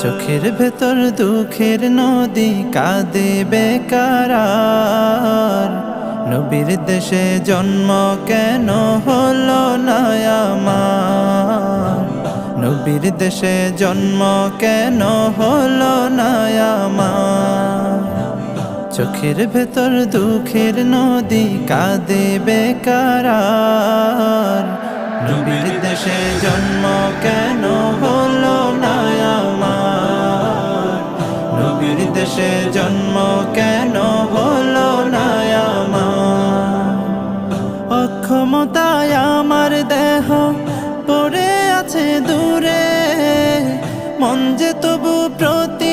চোখের ভেতর দুঃখের নদী কাঁদে বেকার। নবীর দেশে জন্ম কেন হলো না আমার? নবীর দেশে জন্ম কেন হলো না আমার? চোখের ভেতর দুঃখের নদী কাঁদে বেকার। নবীর দেশে জন্ম কেন হলো না আমার? নবীর দেশে জন্ম কেন হলো না আমার? অক্ষমতায় আমার দেহ পড়ে আছে দূরে, মন যে তবু প্রতি